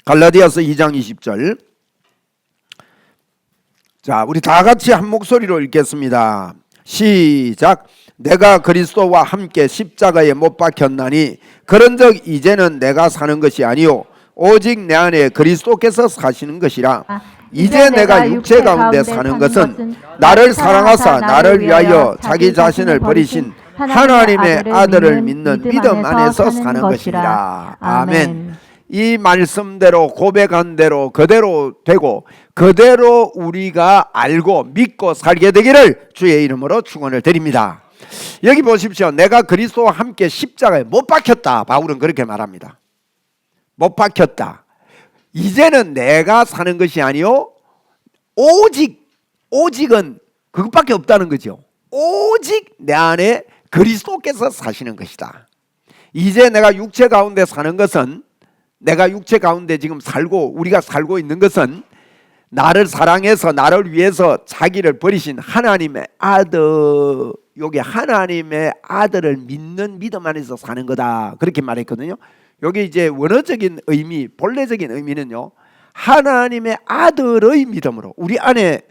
갈라디아서 2장 20절. 자, 우리 다 같이 한 목소리로 읽겠습니다. 시작. 내가 그리스도와 함께 십자가에 못 박혔나니 그런즉 이제는 내가 사는 것이 아니요 오직 내 안에 그리스도께서 사시는 것이라. 이제 내가 육체 가운데 사는 것은 나를 사랑하사 나를 위하여 자기 자신을 버리신 하나님의 아들을 믿는 믿음 안에서 사는 것이라. 아멘. 이 말씀대로 고백한 대로 그대로 되고 그대로 우리가 알고 믿고 살게 되기를 주의 이름으로 축원을 드립니다. 여기 보십시오. 내가 그리스도와 함께 십자가에 못 박혔다. 바울은 그렇게 말합니다. 못 박혔다. 이제는 내가 사는 것이 아니요 오직은 그것밖에 없다는 거죠. 오직 내 안에 그리스도께서 사시는 것이다. 이제 내가 육체 가운데 사는 것은, 내가 육체 가운데 지금 살고 우리가 살고 있는 것은 나를 사랑해서 나를 위해서 자기를 버리신 하나님의 아들, 여기 하나님의 아들을 믿는 믿음 안에서 사는 거다. 그렇게 말했거든요. 여기 이제 원어적인 의미, 본래적인 의미는요, 하나님의 아들의 믿음으로, 우리 안에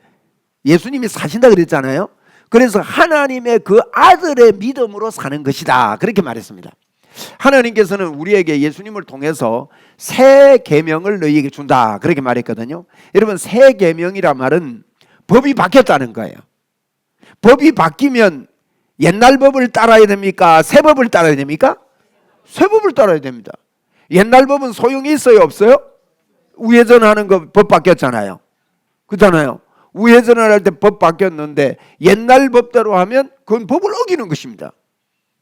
예수님이 사신다 그랬잖아요. 그래서 하나님의 그 아들의 믿음으로 사는 것이다. 그렇게 말했습니다. 하나님께서는 우리에게 예수님을 통해서 새 계명을 너희에게 준다. 그렇게 말했거든요. 여러분, 새 계명이란 말은 법이 바뀌었다는 거예요. 법이 바뀌면 옛날 법을 따라야 됩니까? 새 법을 따라야 됩니까? 새 법을 따라야 됩니다. 옛날 법은 소용이 있어요? 없어요? 우회전하는 거 법 바뀌었잖아요. 그렇잖아요. 우회전을 할 때 법 바뀌었는데 옛날 법대로 하면 그건 법을 어기는 것입니다.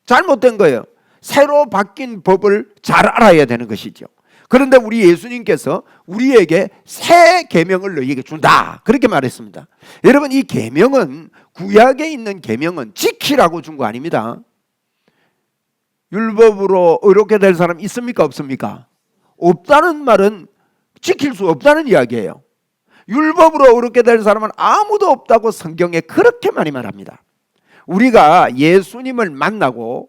잘못된 거예요. 새로 바뀐 법을 잘 알아야 되는 것이죠. 그런데 우리 예수님께서 우리에게 새 계명을 너희에게 준다. 그렇게 말했습니다. 여러분, 이 계명은, 구약에 있는 계명은 지키라고 준 거 아닙니다. 율법으로 의롭게 될 사람 있습니까? 없습니까? 없다는 말은 지킬 수 없다는 이야기예요. 율법으로 의롭게 될 사람은 아무도 없다고 성경에 그렇게 많이 말합니다. 우리가 예수님을 만나고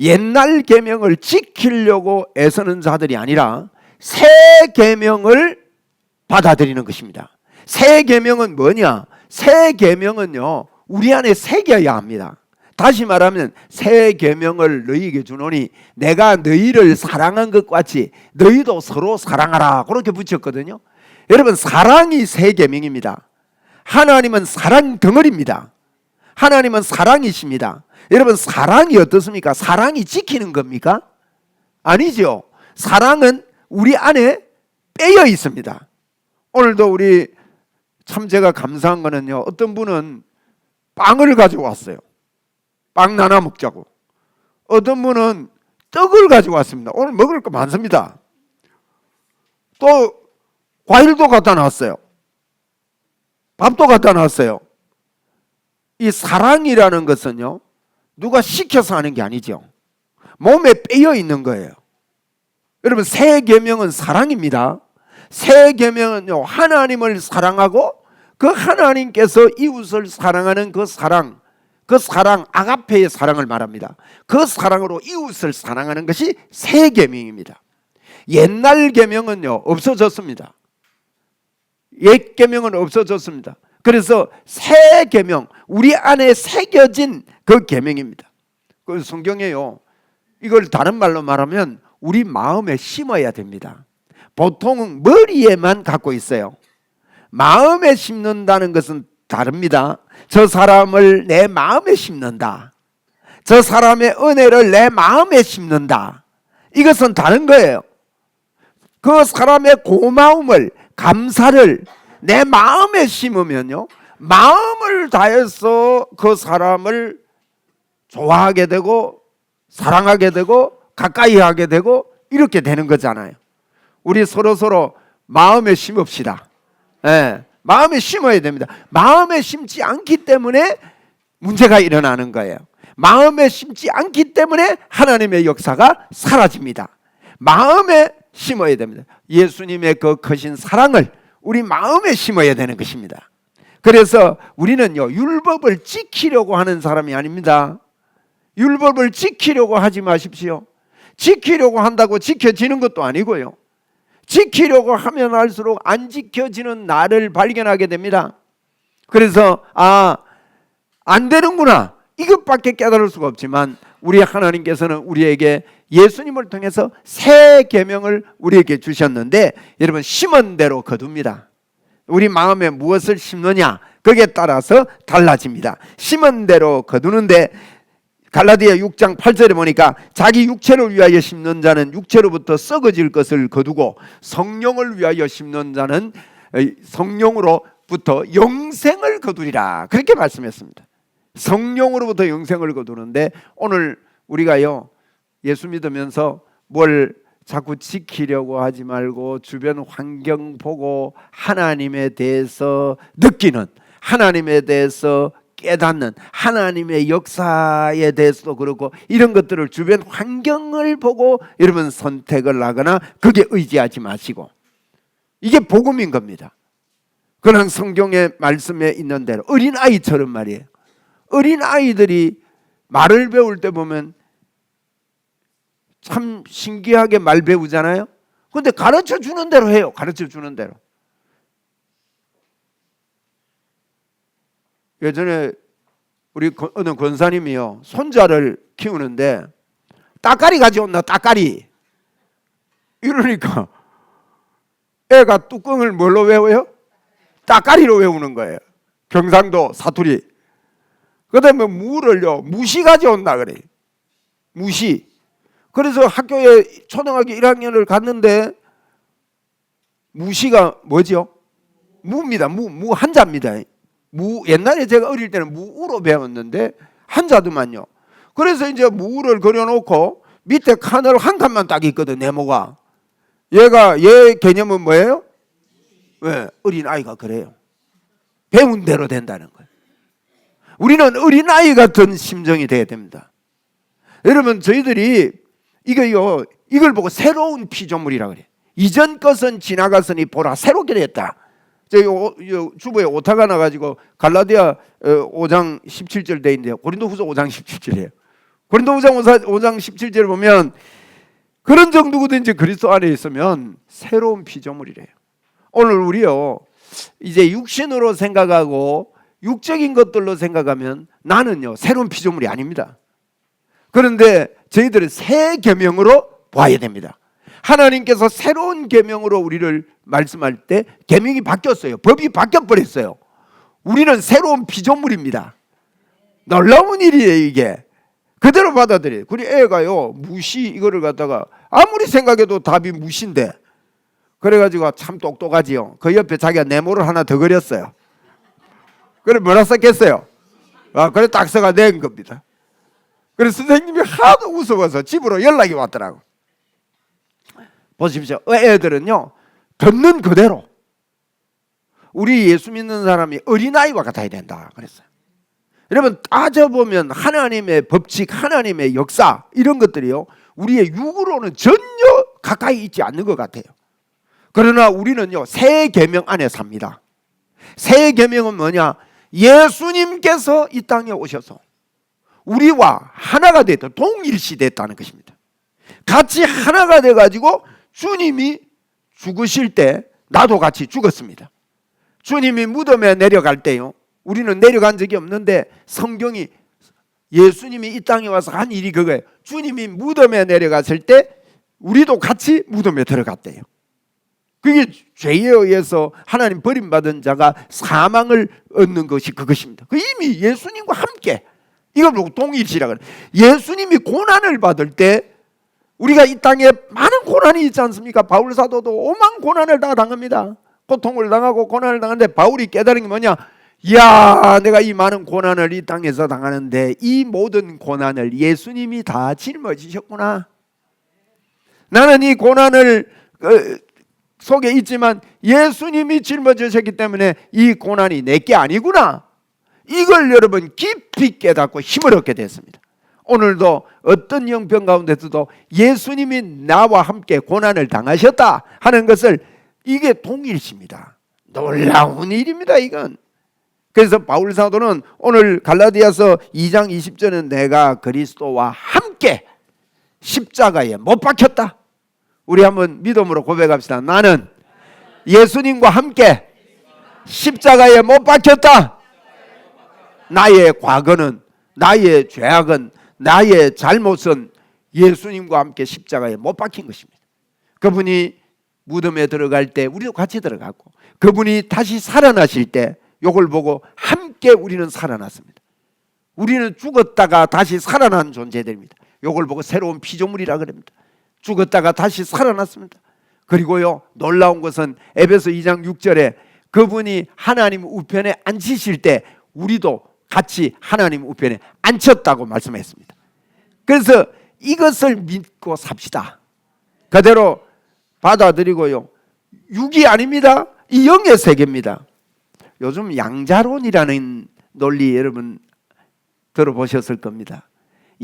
옛날 계명을 지키려고 애쓰는 자들이 아니라 새 계명을 받아들이는 것입니다. 새 계명은 뭐냐? 새 계명은요, 우리 안에 새겨야 합니다. 다시 말하면 새 계명을 너희에게 주노니 내가 너희를 사랑한 것 같이 너희도 서로 사랑하라. 그렇게 붙였거든요. 여러분, 사랑이 새 계명입니다. 하나님은 사랑 덩어리입니다. 하나님은 사랑이십니다. 여러분, 사랑이 어떻습니까? 사랑이 지키는 겁니까? 아니죠. 사랑은 우리 안에 빼여 있습니다. 오늘도 우리 참 제가 감사한 거는요, 어떤 분은 빵을 가지고 왔어요. 빵 나눠 먹자고. 어떤 분은 떡을 가지고 왔습니다. 오늘 먹을 거 많습니다. 또 과일도 갖다 놨어요. 밥도 갖다 놨어요. 이 사랑이라는 것은요, 누가 시켜서 하는 게 아니죠. 몸에 빼여 있는 거예요. 여러분, 새 계명은 사랑입니다. 새 계명은요, 하나님을 사랑하고 그 하나님께서 이웃을 사랑하는 그 사랑, 아가페의 사랑을 말합니다. 그 사랑으로 이웃을 사랑하는 것이 새 계명입니다. 옛날 계명은요, 없어졌습니다. 옛 계명은 없어졌습니다. 그래서 새 계명, 우리 안에 새겨진 그 계명입니다. 그 성경에요, 이걸 다른 말로 말하면 우리 마음에 심어야 됩니다. 보통은 머리에만 갖고 있어요. 마음에 심는다는 것은 다릅니다. 저 사람을 내 마음에 심는다. 저 사람의 은혜를 내 마음에 심는다. 이것은 다른 거예요. 그 사람의 고마움을, 감사를 내 마음에 심으면요, 마음을 다해서 그 사람을 좋아하게 되고 사랑하게 되고 가까이 하게 되고 이렇게 되는 거잖아요. 우리 서로 마음에 심읍시다. 예, 마음에 심어야 됩니다. 마음에 심지 않기 때문에 문제가 일어나는 거예요. 마음에 심지 않기 때문에 하나님의 역사가 사라집니다. 마음에 심어야 됩니다. 예수님의 그 크신 사랑을 우리 마음에 심어야 되는 것입니다. 그래서 우리는요, 율법을 지키려고 하는 사람이 아닙니다. 율법을 지키려고 하지 마십시오. 지키려고 한다고 지켜지는 것도 아니고요. 지키려고 하면 할수록 안 지켜지는 나를 발견하게 됩니다. 그래서 안 되는구나, 이것밖에 깨달을 수가 없지만 우리 하나님께서는 우리에게 예수님을 통해서 새 계명을 우리에게 주셨는데, 여러분, 심은 대로 거둡니다. 우리 마음에 무엇을 심느냐, 거기에 따라서 달라집니다. 심은 대로 거두는데, 갈라디아 6장 8절에 보니까 자기 육체를 위하여 심는 자는 육체로부터 썩어질 것을 거두고 성령을 위하여 심는 자는 성령으로부터 영생을 거두리라, 그렇게 말씀했습니다. 성령으로부터 영생을 거두는데, 오늘 우리가요, 예수 믿으면서 뭘 자꾸 지키려고 하지 말고 주변 환경 보고 하나님에 대해서 느끼는, 하나님에 대해서 깨닫는, 하나님의 역사에 대해서도 그렇고 이런 것들을 주변 환경을 보고 여러분 선택을 하거나 그게 의지하지 마시고, 이게 복음인 겁니다. 그냥 성경의 말씀에 있는 대로 어린아이처럼 말이에요. 어린아이들이 말을 배울 때 보면 참 신기하게 말 배우잖아요. 근데 가르쳐 주는 대로 해요. 가르쳐 주는 대로. 예전에 우리 어느 권사님이요, 손자를 키우는데 따까리 가져온다, 따까리. 이러니까 애가 뚜껑을 뭘로 외워요? 따까리로 외우는 거예요. 경상도 사투리. 그 다음에 무를요, 무시 가져온다 그래. 무시. 그래서 학교에 초등학교 1학년을 갔는데 무시가 뭐죠? 무입니다. 무 한자입니다. 무, 옛날에 제가 어릴 때는 무우로 배웠는데 한자도만요. 그래서 이제 무를 그려놓고 밑에 칸을 한 칸만 딱 있거든, 네모가. 얘 개념은 뭐예요? 왜? 어린아이가 그래요. 배운 대로 된다는 거예요. 우리는 어린아이 같은 심정이 돼야 됩니다. 여러분, 저희들이 이걸 보고 새로운 피조물이라 그래. 이전 것은 지나갔으니 보라, 새롭게 됐다. 저희 주부에 오타가 나가지고 갈라디아 5장 17절 돼 있는데요, 고린도후서 5장 17절이에요. 고린도후서 5장 17절을 보면 그런 정도든지 그리스도 안에 있으면 새로운 피조물이래요. 오늘 우리요, 이제 육신으로 생각하고 육적인 것들로 생각하면 나는요 새로운 피조물이 아닙니다. 그런데 저희들은 새 계명으로 봐야 됩니다. 하나님께서 새로운 계명으로 우리를 말씀할 때 계명이 바뀌었어요. 법이 바뀌어버렸어요. 우리는 새로운 피조물입니다. 놀라운 일이에요. 이게 그대로 받아들여요. 우리 애가요, 무시 이거를 갖다가 아무리 생각해도 답이 무시인데, 그래가지고 참 똑똑하지요. 그 옆에 자기가 네모를 하나 더 그렸어요. 그래 뭐라 썼겠어요? 그래 딱 써가 낸 겁니다. 그래서 선생님이 하도 무서워서 집으로 연락이 왔더라고. 보십시오. 애들은요 듣는 그대로, 우리 예수 믿는 사람이 어린아이와 같아야 된다 그랬어요. 여러분, 따져보면 하나님의 법칙, 하나님의 역사, 이런 것들이요 우리의 육으로는 전혀 가까이 있지 않는 것 같아요. 그러나 우리는요 새 계명 안에 삽니다. 새 계명은 뭐냐? 예수님께서 이 땅에 오셔서 우리와 하나가 됐다, 동일시 됐다는 것입니다. 같이 하나가 돼가지고 주님이 죽으실 때 나도 같이 죽었습니다. 주님이 무덤에 내려갈 때요, 우리는 내려간 적이 없는데 성경이 예수님이 이 땅에 와서 한 일이 그거예요. 주님이 무덤에 내려갔을 때 우리도 같이 무덤에 들어갔대요. 그게 죄에 의해서 하나님 버림받은 자가 사망을 얻는 것이 그것입니다. 그 이미 예수님과 함께, 이걸 보고 동일시라 그래요. 예수님이 고난을 받을 때 우리가 이 땅에 많은 고난이 있지 않습니까? 바울 사도도 오만 고난을 다 당합니다. 고통을 당하고 고난을 당하는데 바울이 깨달은 게 뭐냐? 이야, 내가 이 많은 고난을 이 땅에서 당하는데 이 모든 고난을 예수님이 다 짊어지셨구나. 나는 이 고난을 속에 있지만 예수님이 짊어지셨기 때문에 이 고난이 내게 아니구나. 이걸 여러분 깊이 깨닫고 힘을 얻게 됐습니다. 오늘도 어떤 형편 가운데서도 예수님이 나와 함께 고난을 당하셨다 하는 것을, 이게 동일시입니다. 놀라운 일입니다, 이건. 그래서 바울 사도는 오늘 갈라디아서 2장 20절은 내가 그리스도와 함께 십자가에 못 박혔다. 우리 한번 믿음으로 고백합시다. 나는 예수님과 함께 십자가에 못 박혔다. 나의 과거는, 나의 죄악은, 나의 잘못은 예수님과 함께 십자가에 못 박힌 것입니다. 그분이 무덤에 들어갈 때 우리도 같이 들어가고, 그분이 다시 살아나실 때 이걸 보고 함께 우리는 살아났습니다. 우리는 죽었다가 다시 살아난 존재들입니다. 이걸 보고 새로운 피조물이라 그럽니다. 죽었다가 다시 살아났습니다. 그리고요, 놀라운 것은 에베소 2장 6절에 그분이 하나님 우편에 앉히실 때 우리도 같이 하나님 우편에 앉혔다고 말씀했습니다. 그래서 이것을 믿고 삽시다. 그대로 받아들이고요. 육이 아닙니다. 이 영의 세계입니다. 요즘 양자론이라는 논리 여러분 들어보셨을 겁니다.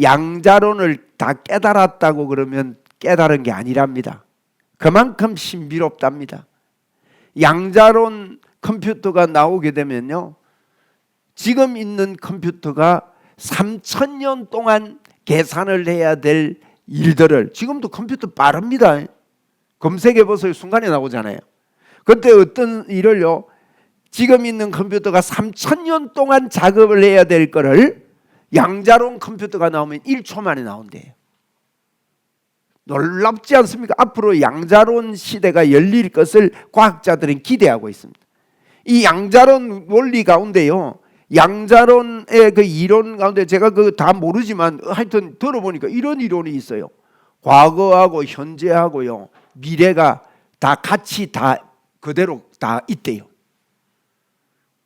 양자론을 다 깨달았다고 그러면 깨달은 게 아니랍니다. 그만큼 신비롭답니다. 양자론 컴퓨터가 나오게 되면요, 지금 있는 컴퓨터가 3,000년 동안 계산을 해야 될 일들을, 지금도 컴퓨터 빠릅니다. 검색해 보세요. 순간에 나오잖아요. 그때 어떤 일을요, 지금 있는 컴퓨터가 3,000년 동안 작업을 해야 될 거를 양자론 컴퓨터가 나오면 1초 만에 나온대요. 놀랍지 않습니까? 앞으로 양자론 시대가 열릴 것을 과학자들은 기대하고 있습니다. 이 양자론 원리 가운데요, 양자론의 그 이론 가운데 제가 그 다 모르지만 하여튼 들어보니까 이런 이론이 있어요. 과거하고 현재하고요, 미래가 다 같이 다 그대로 다 있대요.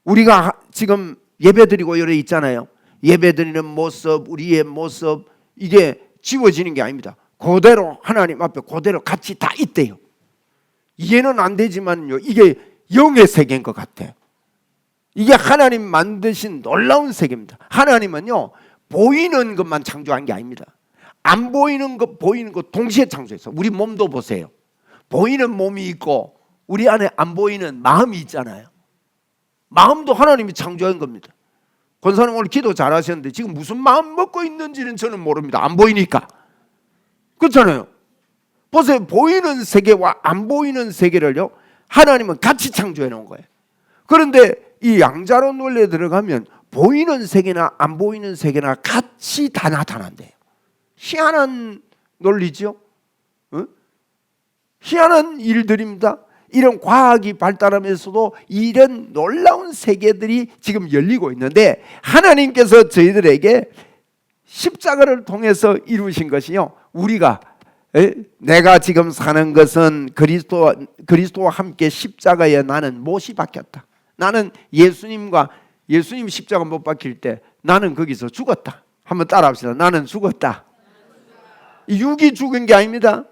우리가 지금 예배드리고 여기 있잖아요. 예배드리는 모습, 우리의 모습, 이게 지워지는 게 아닙니다. 그대로 하나님 앞에 그대로 같이 다 있대요. 이해는 안 되지만요, 이게 영의 세계인 것 같아요. 이게 하나님 만드신 놀라운 세계입니다. 하나님은요, 보이는 것만 창조한 게 아닙니다. 안 보이는 것, 보이는 것 동시에 창조했어요. 우리 몸도 보세요. 보이는 몸이 있고 우리 안에 안 보이는 마음이 있잖아요. 마음도 하나님이 창조한 겁니다. 권사님 오늘 기도 잘하셨는데 지금 무슨 마음 먹고 있는지는 저는 모릅니다. 안 보이니까. 그렇잖아요. 보세요. 보이는 세계와 안 보이는 세계를요, 하나님은 같이 창조해 놓은 거예요. 그런데 이 양자론 원리에 들어가면 보이는 세계나 안 보이는 세계나 같이 다 나타난대요. 희한한 논리죠. 희한한 일들입니다. 이런 과학이 발달하면서도 이런 놀라운 세계들이 지금 열리고 있는데, 하나님께서 저희들에게 십자가를 통해서 이루신 것이요, 우리가 내가 지금 사는 것은 그리스도와 함께 십자가에 나는 못이 박혔다. 나는 예수님 십자가 못 박힐 때 나는 거기서 죽었다. 한번 따라합시다. 나는 죽었다. 육이 죽은 게 아닙니다.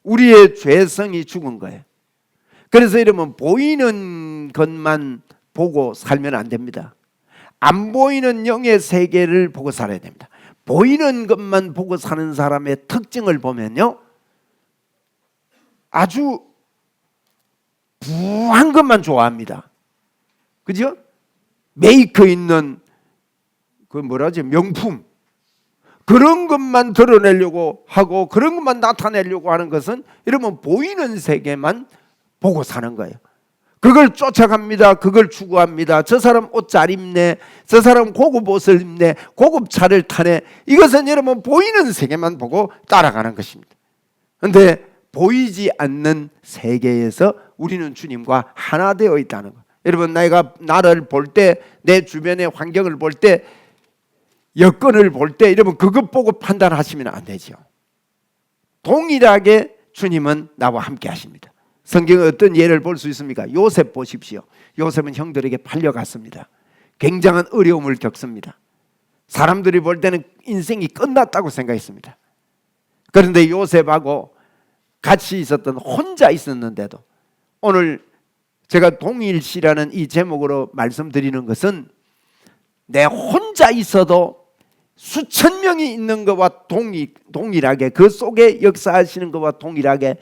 우리의 죄성이 죽은 거예요. 그래서 이러면 보이는 것만 보고 살면 안 됩니다. 안 보이는 영의 세계를 보고 살아야 됩니다. 보이는 것만 보고 사는 사람의 특징을 보면요, 아주 부한 것만 좋아합니다. 그죠? 메이커 있는 그 뭐라지, 명품, 그런 것만 드러내려고 하고 그런 것만 나타내려고 하는 것은 이러면 보이는 세계만 보고 사는 거예요. 그걸 쫓아갑니다. 그걸 추구합니다. 저 사람 옷 잘 입네, 저 사람 고급 옷을 입네, 고급 차를 타네. 이것은 여러분 보이는 세계만 보고 따라가는 것입니다. 그런데 보이지 않는 세계에서 우리는 주님과 하나 되어 있다는 것. 여러분, 내가 나를 볼 때, 내 주변의 환경을 볼 때, 여건을 볼 때, 여러분 그것 보고 판단하시면 안 되죠. 동일하게 주님은 나와 함께 하십니다. 성경에 어떤 예를 볼 수 있습니까? 요셉 보십시오. 요셉은 형들에게 팔려갔습니다. 굉장한 어려움을 겪습니다. 사람들이 볼 때는 인생이 끝났다고 생각했습니다. 그런데 요셉하고 같이 있었던, 혼자 있었는데도, 오늘 제가 동일시라는 이 제목으로 말씀드리는 것은, 내 혼자 있어도 수천 명이 있는 것과 동일하게, 그 속에 역사하시는 것과 동일하게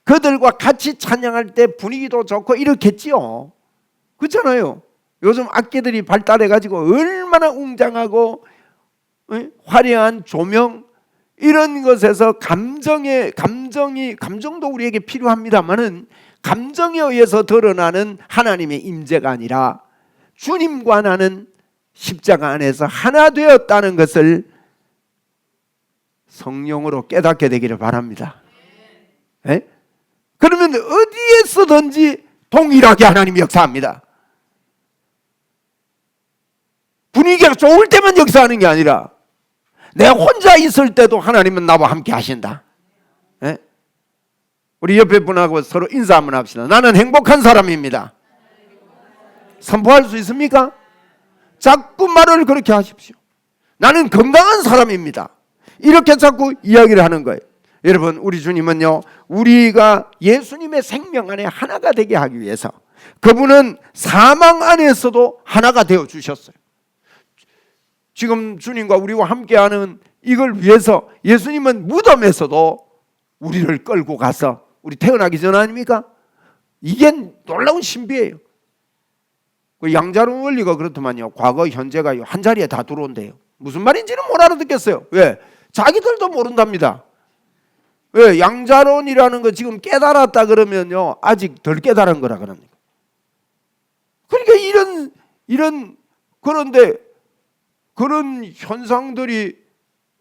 그들과 같이 찬양할 때 분위기도 좋고 이렇겠지요. 그렇잖아요. 요즘 악기들이 발달해가지고 얼마나 웅장하고 화려한 조명, 이런 것에서 감정도 우리에게 필요합니다만은 감정에 의해서 드러나는 하나님의 임재가 아니라 주님과 나는 십자가 안에서 하나 되었다는 것을 성령으로 깨닫게 되기를 바랍니다. 에? 그러면 어디에서든지 동일하게 하나님이 역사합니다. 분위기가 좋을 때만 역사하는 게 아니라 내가 혼자 있을 때도 하나님은 나와 함께 하신다. 에? 우리 옆에 분하고 서로 인사 한번 합시다. 나는 행복한 사람입니다. 선포할 수 있습니까? 자꾸 말을 그렇게 하십시오. 나는 건강한 사람입니다. 이렇게 자꾸 이야기를 하는 거예요. 여러분, 우리 주님은요, 우리가 예수님의 생명 안에 하나가 되게 하기 위해서 그분은 사망 안에서도 하나가 되어 주셨어요. 지금 주님과 우리와 함께하는 이걸 위해서 예수님은 무덤에서도 우리를 끌고 가서, 우리 태어나기 전 아닙니까? 이게 놀라운 신비예요. 그 양자론 원리가 그렇더만요, 과거 현재가 한 자리에 다 들어온대요. 무슨 말인지는 못 알아듣겠어요. 왜? 자기들도 모른답니다. 왜? 양자론이라는 거 지금 깨달았다 그러면요, 아직 덜 깨달은 거라 그럽니다. 그러니까 그런데 그런 현상들이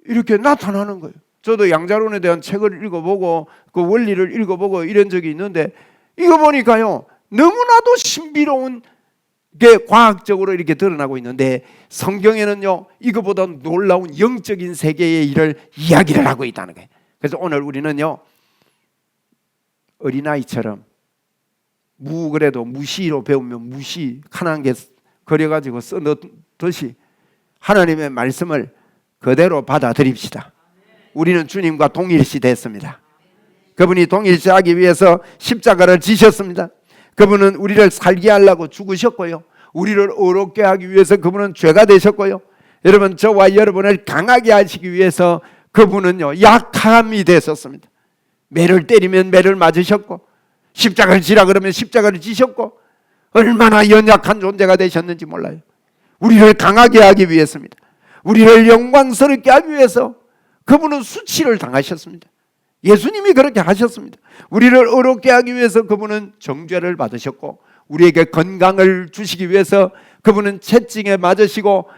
이렇게 나타나는 거예요. 저도 양자론에 대한 책을 읽어보고 그 원리를 읽어보고 이런 적이 있는데, 이거 보니까요, 너무나도 신비로운 게 과학적으로 이렇게 드러나고 있는데, 성경에는요, 이거보다 놀라운 영적인 세계의 일을 이야기를 하고 있다는 거예요. 그래서 오늘 우리는요, 어린아이처럼 그래도 무시로 배우면 무시 칸한 개 그려가지고 써넣듯이 하나님의 말씀을 그대로 받아들입시다. 우리는 주님과 동일시 됐습니다. 그분이 동일시하기 위해서 십자가를 지셨습니다. 그분은 우리를 살게 하려고 죽으셨고요, 우리를 의롭게 하기 위해서 그분은 죄가 되셨고요, 여러분, 저와 여러분을 강하게 하시기 위해서 그분은요, 약함이 되셨습니다. 매를 때리면 매를 맞으셨고, 십자가를 지라 그러면 십자가를 지셨고, 얼마나 연약한 존재가 되셨는지 몰라요. 우리를 강하게 하기 위해서입니다. 우리를 영광스럽게 하기 위해서 그분은 수치를 당하셨습니다. 예수님이 그렇게 하셨습니다. 우리를 의롭게 하기 위해서 그분은 정죄를 받으셨고, 우리에게 건강을 주시기 위해서 그분은 채찍에 맞으시고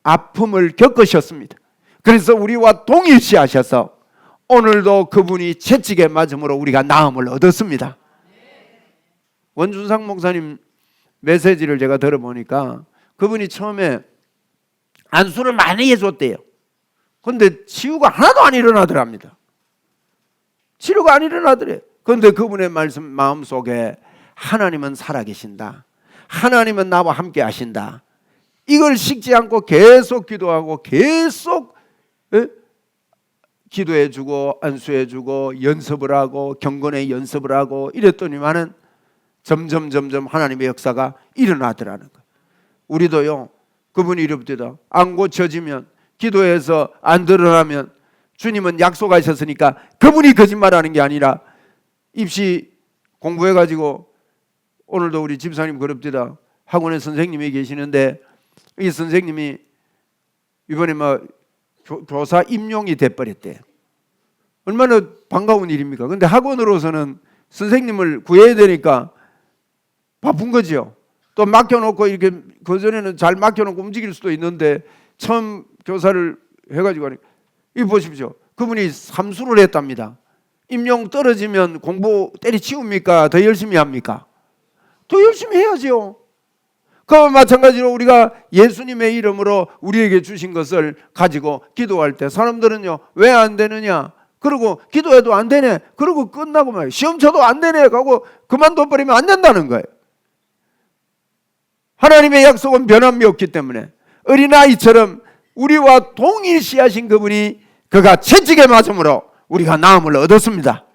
아픔을 겪으셨습니다. 그래서 우리와 동일시하셔서 오늘도 그분이 채찍에 맞음으로 우리가 나음을 얻었습니다. 원준상 목사님 메시지를 제가 들어보니까 그분이 처음에 안수를 많이 해줬대요. 그런데 치유가 하나도 안 일어나더랍니다. 치료가 안 일어나더래. 그런데 그분의 말씀 마음속에 하나님은 살아계신다, 하나님은 나와 함께 하신다, 이걸 식지 않고 계속 기도하고 계속 기도해주고 안수해주고 연습을 하고 경건의 연습을 하고 이랬더니만은 점점 하나님의 역사가 일어나더라는 거예요. 우리도요, 그분이 이럽니다. 안 고쳐지면, 기도해서 안 드러나면 주님은 약속하셨으니까 그분이 거짓말하는 게 아니라, 입시 공부해가지고 오늘도 우리 집사님 그럽니다. 학원에 선생님이 계시는데 이 선생님이 이번에 교사 임용이 돼버렸대요. 얼마나 반가운 일입니까? 근데 학원으로서는 선생님을 구해야 되니까 바쁜 거죠. 또 맡겨놓고 이렇게, 그전에는 잘 맡겨놓고 움직일 수도 있는데 처음 교사를 해가지고 하니까, 이거 보십시오. 그분이 삼수를 했답니다. 임용 떨어지면 공부 때리치웁니까? 더 열심히 합니까? 더 열심히 해야죠. 그와 마찬가지로 우리가 예수님의 이름으로 우리에게 주신 것을 가지고 기도할 때 사람들은요, 왜 안 되느냐? 그리고 기도해도 안 되네. 그리고 끝나고 말이에요. 시험 쳐도 안 되네. 하고 그만둬버리면 안 된다는 거예요. 하나님의 약속은 변함이 없기 때문에 어린아이처럼 우리와 동일시하신 그분이 그가 채찍에 맞음으로 우리가 나음을 얻었습니다.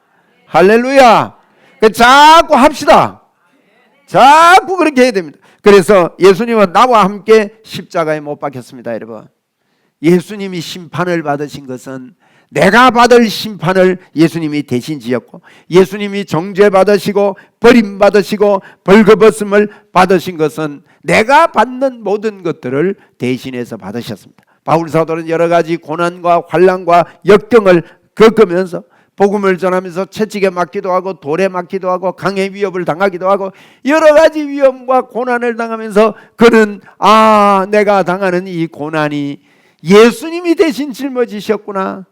할렐루야. 자꾸 합시다. 자꾸 그렇게 해야 됩니다. 그래서 예수님은 나와 함께 십자가에 못 박혔습니다. 여러분, 예수님이 심판을 받으신 것은 내가 받을 심판을 예수님이 대신 지었고, 예수님이 정죄 받으시고 버림 받으시고 벌거벗음을 받으신 것은 내가 받는 모든 것들을 대신해서 받으셨습니다. 바울 사도는 여러 가지 고난과 환난과 역경을 겪으면서 복음을 전하면서 채찍에 맞기도 하고 돌에 맞기도 하고 강의 위협을 당하기도 하고 여러 가지 위험과 고난을 당하면서 그는 내가 당하는 이 고난이 예수님이 대신 짊어지셨구나.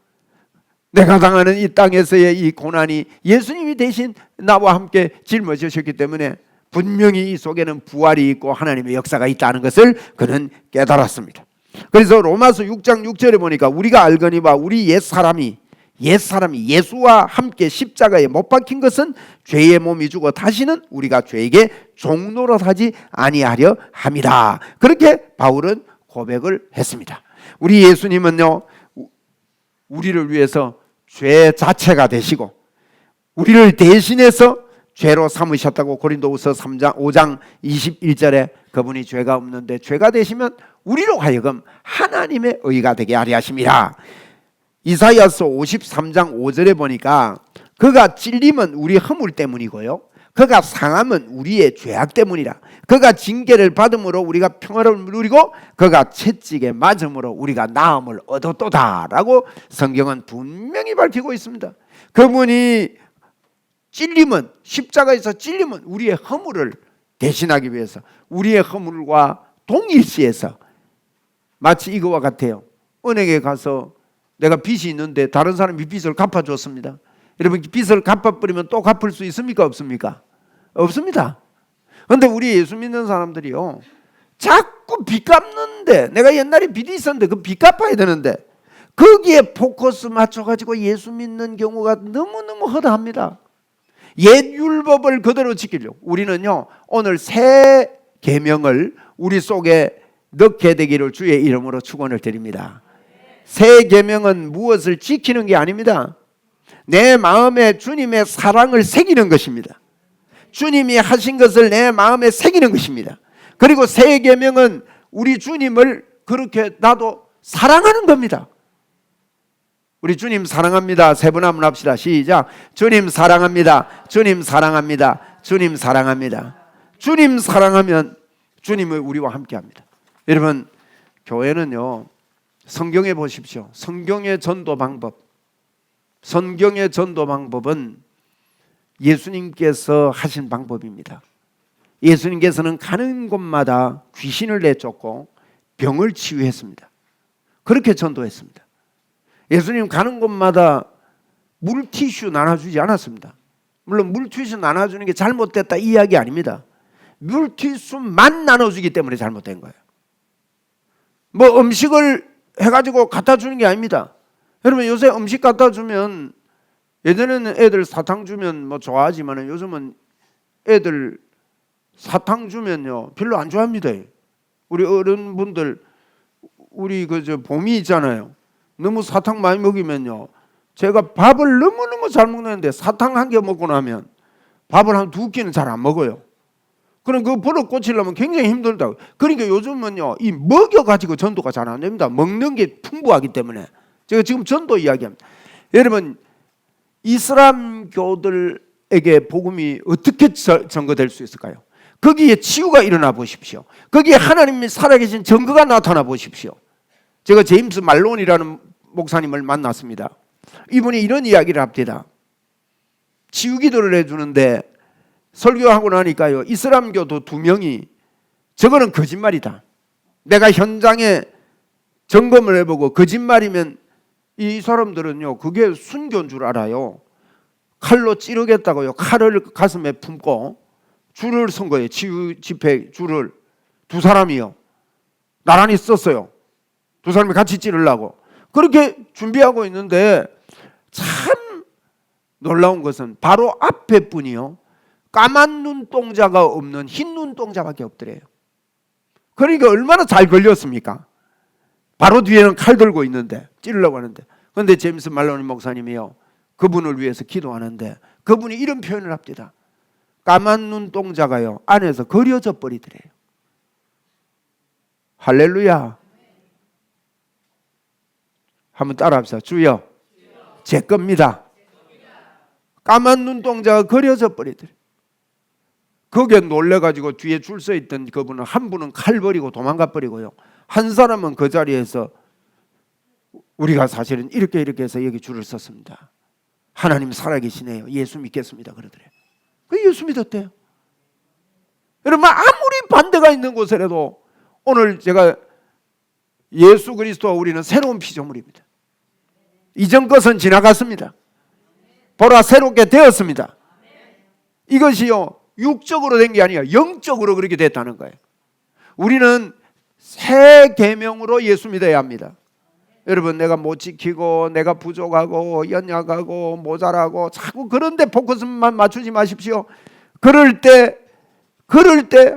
내가 당하는 이 땅에서의 이 고난이 예수님이 대신 나와 함께 짊어지셨기 때문에 분명히 이 속에는 부활이 있고 하나님의 역사가 있다는 것을 그는 깨달았습니다. 그래서 로마서 6장 6절에 보니까 우리가 알거니와 우리 옛사람이 예수와 함께 십자가에 못 박힌 것은 죄의 몸이 죽어 다시는 우리가 죄에게 종노릇하지 아니하려 함이라. 그렇게 바울은 고백을 했습니다. 우리 예수님은요, 우리를 위해서 죄 자체가 되시고 우리를 대신해서 죄로 삼으셨다고 고린도후서 5장 21절에 그분이 죄가 없는데 죄가 되시면 우리로 하여금 하나님의 의가 되게 하려 하심이라. 이사야서 53장 5절에 보니까 그가 찔림은 우리 허물 때문이고요, 그가 상함은 우리의 죄악 때문이라. 그가 징계를 받음으로 우리가 평화를 누리고 그가 채찍에 맞음으로 우리가 나음을 얻었도다라고 성경은 분명히 밝히고 있습니다. 그분이 찔림은, 십자가에서 찔림은 우리의 허물을 대신하기 위해서, 우리의 허물과 동일시해서, 마치 이거와 같아요. 은행에 가서 내가 빚이 있는데 다른 사람이 빚을 갚아줬습니다. 여러분, 빚을 갚아버리면 또 갚을 수 있습니까? 없습니까? 없습니다. 그런데 우리 예수 믿는 사람들이요, 자꾸 빚 갚는데, 내가 옛날에 빚이 있었는데 그 빚 갚아야 되는데 거기에 포커스 맞춰가지고 예수 믿는 경우가 너무너무 허다합니다. 옛 율법을 그대로 지키려고 우리는요, 오늘 새 계명을 우리 속에 넣게 되기를 주의 이름으로 축원을 드립니다. 새 계명은 무엇을 지키는 게 아닙니다. 내 마음에 주님의 사랑을 새기는 것입니다. 주님이 하신 것을 내 마음에 새기는 것입니다. 그리고 새 계명은 우리 주님을 그렇게 나도 사랑하는 겁니다. 우리 주님 사랑합니다. 세 번 한번 합시다. 시작. 주님 사랑합니다. 주님 사랑합니다. 주님 사랑합니다. 주님 사랑하면 주님은 우리와 함께합니다. 여러분, 교회는요, 성경에 보십시오. 성경의 전도 방법, 성경의 전도 방법은 예수님께서 하신 방법입니다. 예수님께서는 가는 곳마다 귀신을 내쫓고 병을 치유했습니다. 그렇게 전도했습니다. 예수님 가는 곳마다 물티슈 나눠주지 않았습니다. 물론 물티슈 나눠주는 게 잘못됐다 이 이야기 아닙니다. 물티슈만 나눠주기 때문에 잘못된 거예요. 뭐 음식을 해가지고 갖다 주는 게 아닙니다. 여러분, 요새 음식 갖다 주면, 예전에는 애들 사탕 주면 뭐 좋아하지만 요즘은 애들 사탕 주면요 별로 안 좋아합니다. 우리 어른분들, 우리 그저 봄이 있잖아요. 너무 사탕 많이 먹이면요, 제가 밥을 너무너무 잘 먹는데 사탕 한 개 먹고 나면 밥을 한 2끼는 잘 안 먹어요. 그럼 그 버릇 고치려면 굉장히 힘들다고. 그러니까 요즘은요, 이 먹여가지고 전도가 잘 안 됩니다. 먹는 게 풍부하기 때문에. 제가 지금 전도 이야기합니다. 여러분, 이슬람교들에게 복음이 어떻게 전거될 수 있을까요? 거기에 치유가 일어나 보십시오. 거기에 하나님이 살아계신 증거가 나타나 보십시오. 제가 제임스 말론이라는 목사님을 만났습니다. 이분이 이런 이야기를 합니다. 치유기도를 해주는데 설교하고 나니까요, 이슬람교도 2명이 저거는 거짓말이다, 내가 현장에 점검을 해보고 거짓말이면 이 사람들은요 그게 순교인 줄 알아요. 칼로 찌르겠다고요, 칼을 가슴에 품고 줄을 선 거예요. 치유 집회 줄을 2사람이요 나란히 썼어요. 2사람이 같이 찌르려고 그렇게 준비하고 있는데, 참 놀라운 것은 바로 앞에 분이요 까만 눈동자가 없는 흰 눈동자밖에 없더래요. 그러니까 얼마나 잘 걸렸습니까? 바로 뒤에는 칼 들고 있는데 찌르려고 하는데, 그런데 제임스 말론 목사님이요 그분을 위해서 기도하는데 그분이 이런 표현을 합니다. 까만 눈동자가요 안에서 그려져 버리더래요. 할렐루야. 한번 따라합시다. 주여, 제 겁니다. 까만 눈동자가 그려져 버리더래요. 거기에 놀래가지고 뒤에 줄 서 있던 그분은, 한 분은 칼 버리고 도망가 버리고요, 한 사람은 그 자리에서 우리가 사실은 이렇게 해서 여기 줄을 섰습니다. 하나님 살아계시네요. 예수 믿겠습니다. 그러더래요. 그 예수 믿었대요. 여러분 아무리 반대가 있는 곳에라도 오늘 제가 예수 그리스도와 우리는 새로운 피조물입니다. 이전 것은 지나갔습니다. 보라 새롭게 되었습니다. 이것이요 육적으로 된 게 아니라 영적으로 그렇게 됐다는 거예요. 우리는 새 계명으로 예수 믿어야 합니다. 여러분 내가 못 지키고 내가 부족하고 연약하고 모자라고 자꾸 그런데 포커스만 맞추지 마십시오. 그럴 때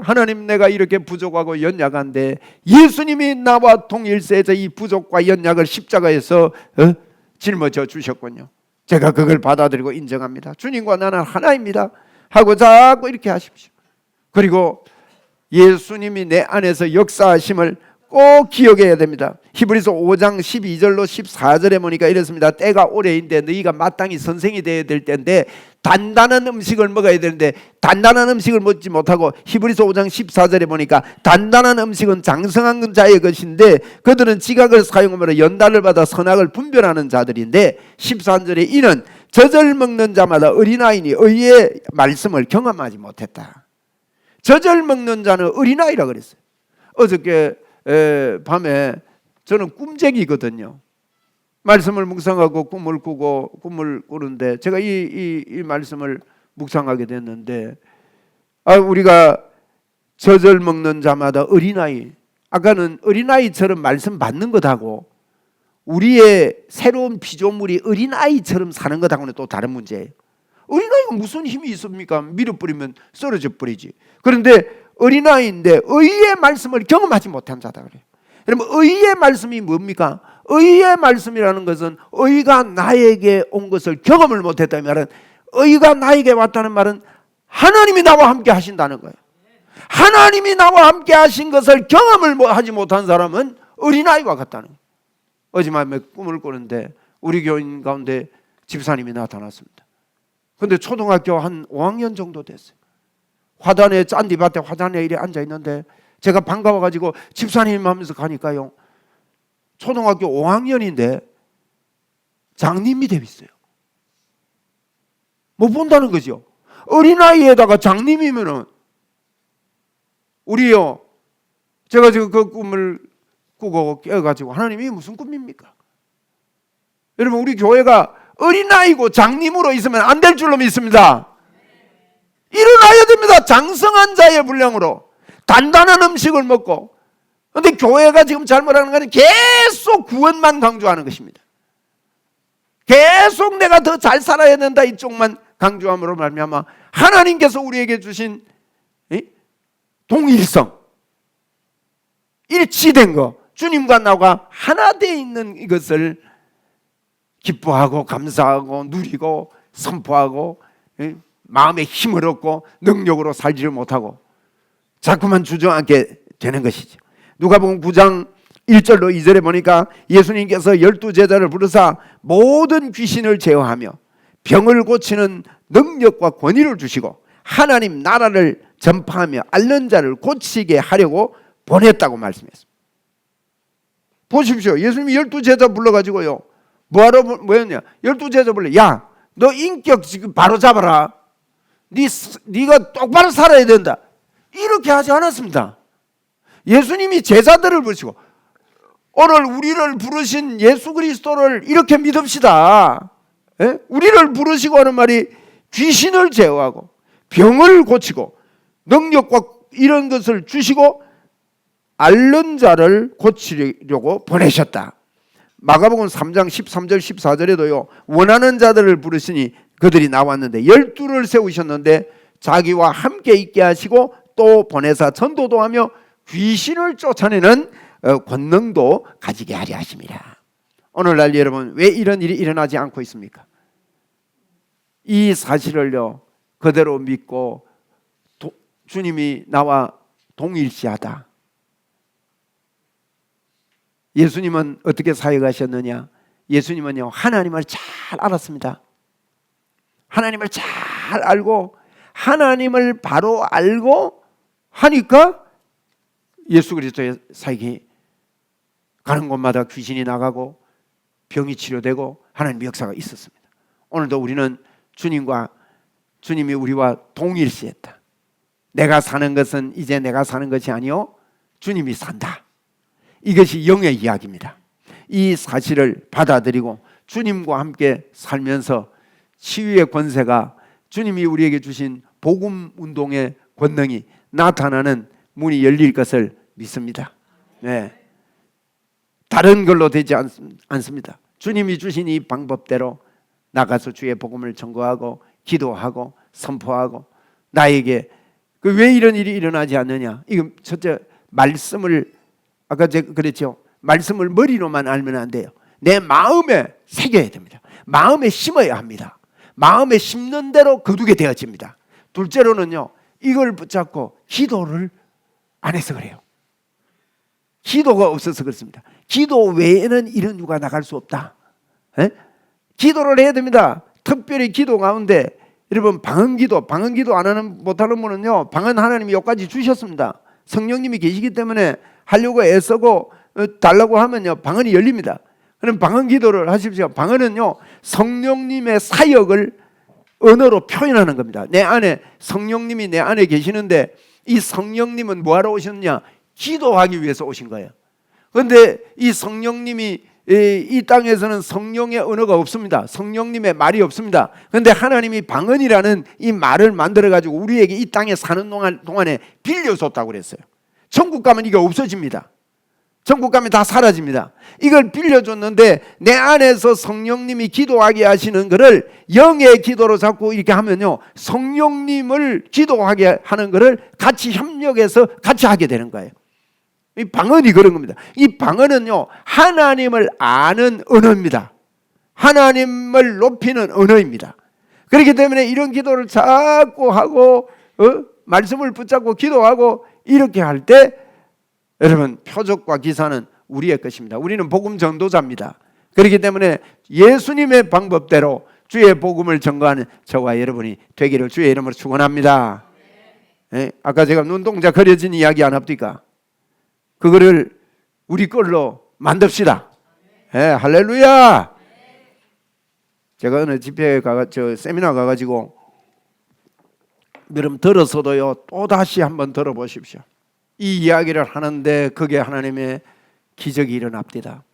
하나님 내가 이렇게 부족하고 연약한데 예수님이 나와 동일세에서 이 부족과 연약을 십자가에서 짊어져 주셨군요. 제가 그걸 받아들이고 인정합니다. 주님과 나는 하나입니다 하고 자꾸 이렇게 하십시오. 그리고 예수님이 내 안에서 역사하심을 꼭 기억해야 됩니다. 히브리서 5장 12절로 14절에 보니까 이렇습니다. 때가 올해인데 너희가 마땅히 선생이 되어야 될 때인데 단단한 음식을 먹어야 되는데 단단한 음식을 먹지 못하고 히브리서 5장 14절에 보니까 단단한 음식은 장성한 자의 것인데 그들은 지각을 사용함으로 연단을 받아 선악을 분별하는 자들인데 13절에 이는 젖을 먹는 자마다 어린아이니 의의 말씀을 경험하지 못했다. 젖을 먹는 자는 어린아이라 그랬어요. 어저께 밤에 저는 꿈쟁이거든요. 말씀을 묵상하고 꿈을 꾸는데 제가 이 말씀을 묵상하게 됐는데 우리가 젖을 먹는 자마다 어린아이, 아까는 어린아이처럼 말씀 받는 것하고 우리의 새로운 피조물이 어린아이처럼 사는 것하고는 또 다른 문제예요. 어린아이가 무슨 힘이 있습니까? 밀어버리면 쓰러져 버리지. 그런데 어린아이인데 의의 말씀을 경험하지 못한 자다 그래요. 여러분 의의 말씀이 뭡니까? 의의 말씀이라는 것은 의가 나에게 온 것을 경험을 못했다는 말은 의가 나에게 왔다는 말은 하나님이 나와 함께 하신다는 거예요. 하나님이 나와 함께 하신 것을 경험을 하지 못한 사람은 어린아이와 같다는 거예요. 어젯밤에 꿈을 꾸는데 우리 교인 가운데 집사님이 나타났습니다. 그런데 초등학교 한 5학년 정도 됐어요. 화단에 짠디밭에 화단에 이래 앉아 있는데 제가 반가워가지고 집사님 하면서 가니까요 초등학교 5학년인데 장님이 되어 있어요. 못 본다는 거죠. 어린아이에다가 장님이면은 우리요 제가 지금 그 꿈을 꾸고 깨어가지고 하나님이 무슨 꿈입니까? 여러분 우리 교회가 어린아이고 장님으로 있으면 안 될 줄로 믿습니다. 일어나야 됩니다. 장성한 자의 분량으로 단단한 음식을 먹고. 그런데 교회가 지금 잘못하는 것은 계속 구원만 강조하는 것입니다. 계속 내가 더 잘 살아야 된다 이쪽만 강조함으로 말미암아 하나님께서 우리에게 주신 동일성, 일치된 거, 주님과 나와 하나 되어 있는 이것을 기뻐하고 감사하고 누리고 선포하고 마음에 힘을 얻고 능력으로 살지를 못하고 자꾸만 주저앉게 되는 것이죠. 누가복음 9장 1절로 2절에 보니까 예수님께서 12제자를 부르사 모든 귀신을 제어하며 병을 고치는 능력과 권위를 주시고 하나님 나라를 전파하며 앓는 자를 고치게 하려고 보냈다고 말씀했습니다. 보십시오. 예수님이 12제자 불러가지고요 뭐였냐? 12제자 불러 야 너 인격 지금 바로 잡아라. 네가 똑바로 살아야 된다. 이렇게 하지 않았습니다. 예수님이 제자들을 부르시고 오늘 우리를 부르신 예수 그리스도를 이렇게 믿읍시다. 예? 우리를 부르시고 하는 말이 귀신을 제어하고 병을 고치고 능력과 이런 것을 주시고 앓는 자를 고치려고 보내셨다. 마가복음 3장 13절 14절에도요 원하는 자들을 부르시니 그들이 나왔는데 12를 세우셨는데 자기와 함께 있게 하시고 또 보내사 전도도 하며 귀신을 쫓아내는 권능도 가지게 하려 하심이라. 오늘날 여러분 왜 이런 일이 일어나지 않고 있습니까? 이 사실을요 그대로 믿고 주님이 나와 동일시하다. 예수님은 어떻게 사역하셨느냐? 예수님은요 하나님을 잘 알았습니다. 하나님을 잘 알고 하나님을 바로 알고 하니까 예수 그리스도의 사역이 가는 곳마다 귀신이 나가고 병이 치료되고 하나님의 역사가 있었습니다. 오늘도 우리는 주님이 우리와 동일시했다. 내가 사는 것은 이제 내가 사는 것이 아니요 주님이 산다. 이것이 영의 이야기입니다. 이 사실을 받아들이고 주님과 함께 살면서 치유의 권세가 주님이 우리에게 주신 복음 운동의 권능이 나타나는 문이 열릴 것을 믿습니다. 네. 다른 걸로 되지 않습니다. 주님이 주신 이 방법대로 나가서 주의 복음을 전거하고 기도하고 선포하고 나에게 왜 이런 일이 일어나지 않느냐? 이거 첫째 말씀을 아까 제가 그랬죠. 말씀을 머리로만 알면 안 돼요. 내 마음에 새겨야 됩니다. 마음에 심어야 합니다. 마음에 심는 대로 거두게 되어집니다. 둘째로는요. 이걸 붙잡고 기도를 안 해서 그래요. 기도가 없어서 그렇습니다. 기도 외에는 이런 유가 나갈 수 없다. 에? 기도를 해야 됩니다. 특별히 기도 가운데 여러분 방언기도 안 하는 못하는 분은요 방언 하나님이 여기까지 주셨습니다. 성령님이 계시기 때문에 하려고 애쓰고 달라고 하면요 방언이 열립니다. 그럼 방언기도를 하십시오. 방언은요 성령님의 사역을 언어로 표현하는 겁니다. 내 안에 성령님이 내 안에 계시는데 이 성령님은 뭐하러 오셨냐? 기도하기 위해서 오신 거예요. 그런데 이 성령님이 이 땅에서는 성령의 언어가 없습니다. 성령님의 말이 없습니다. 그런데 하나님이 방언이라는 이 말을 만들어 가지고 우리에게 이 땅에 사는 동안에 빌려줬다고 그랬어요. 천국 가면 이게 없어집니다. 천국 가면 다 사라집니다. 이걸 빌려줬는데 내 안에서 성령님이 기도하게 하시는 것을 영의 기도로 자꾸 이렇게 하면요 성령님을 기도하게 하는 것을 같이 협력해서 같이 하게 되는 거예요. 이 방언이 그런 겁니다. 이 방언은요 하나님을 아는 언어입니다. 하나님을 높이는 언어입니다. 그렇기 때문에 이런 기도를 자꾸 하고 말씀을 붙잡고 기도하고 이렇게 할 때 여러분 표적과 기사는 우리의 것입니다. 우리는 복음 전도자입니다. 그렇기 때문에 예수님의 방법대로 주의 복음을 전거하는 저와 여러분이 되기를 주의 이름으로 축원합니다. 네? 아까 제가 눈동자 그려진 이야기 안 합니까? 그거를 우리 걸로 만듭시다. 네, 할렐루야. 제가 어느 집회에 세미나 가가지고 여러분 들어서도요 또 다시 한번 들어보십시오. 이 이야기를 하는데 그게 하나님의 기적이 일어납니다.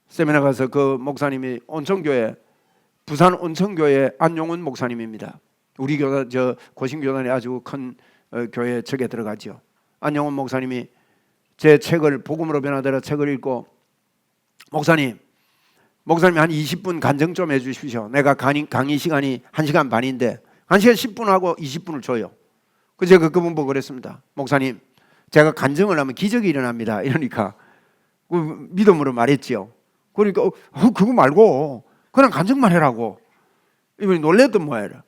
세미나 가서 그 목사님이 온천교회 부산 온천교회 안용훈 목사님입니다. 우리 교단 고신교단에 아주 큰 교회 측에 들어가죠. 안용훈 목사님이 제 책을 복음으로 변화되라 책을 읽고 목사님이 한 20분 간증 좀 해주십시오. 내가 강의 시간이 1시간 반인데 1시간 10분 하고 20분을 줘요. 제가 그분 보고 그랬습니다. 목사님 제가 간증을 하면 기적이 일어납니다. 이러니까 믿음으로 말했지요. 그러니까 그거 말고 그냥 간증만 해라고. 이분이 놀랬던 모양이라.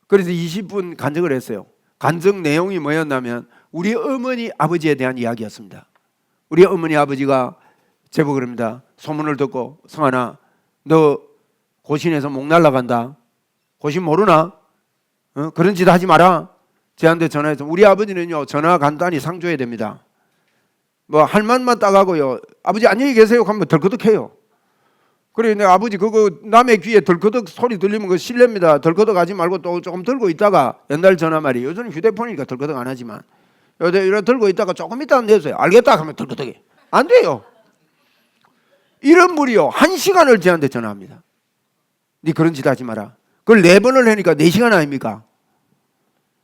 그래서 20분 간증을 했어요. 간증 내용이 뭐였냐면 우리 어머니 아버지에 대한 이야기였습니다. 우리 어머니 아버지가 제보 그럽니다. 소문을 듣고 성환아 너 고신에서 목 날라간다. 고신 모르나? 그런 짓 하지 마라. 저한테 전화해서 우리 아버지는요 전화 간단히 상조해야 됩니다. 뭐 할 말만 딱 하고요 아버지 안녕히 계세요 하면 덜커덕해요. 그래 내 아버지 그거 남의 귀에 덜커덕 소리 들리면 그거 실례입니다. 덜커덕 하지 말고 또 조금 들고 있다가 옛날 전화 말이에요. 요즘은 휴대폰이니까 덜커덕 안 하지만 이래 들고 있다가 조금 있다가 내세요. 알겠다 하면 덜커덕해. 안 돼요. 이런 분이요 1시간을 저한테 전화합니다. 네 그런 짓 하지 마라. 그걸 4번을 하니까 4시간 아닙니까?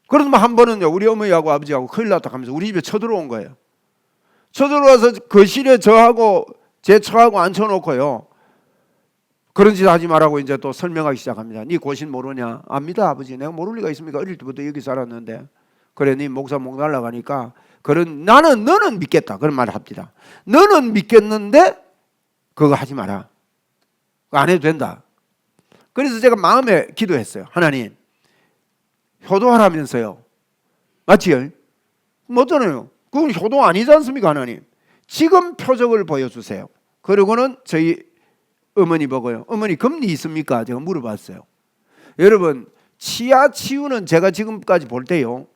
그러면 한 번은요 우리 어머니하고 아버지하고 큰일 났다 하면서 우리 집에 쳐들어온 거예요. 쳐들어와서 거실에 저하고 제 처하고 앉혀놓고요 그런 짓 하지 말라고 이제 또 설명하기 시작합니다. 네 고신 모르냐? 압니다 아버지. 내가 모를 리가 있습니까? 어릴 때부터 여기 살았는데. 그래 네 목사 목 날라가니까 너는 믿겠다 그런 말을 합니다. 너는 믿겠는데 그거 하지 마라. 그거 안 해도 된다. 그래서 제가 마음에 기도했어요. 하나님 효도하라면서요. 맞지요? 뭐잖아요. 그건 효도 아니지 않습니까 하나님? 지금 표적을 보여주세요. 그러고는 저희 어머니 보고요. 어머니 금리 있습니까? 제가 물어봤어요. 여러분 치아 치유는 제가 지금까지 볼 때요.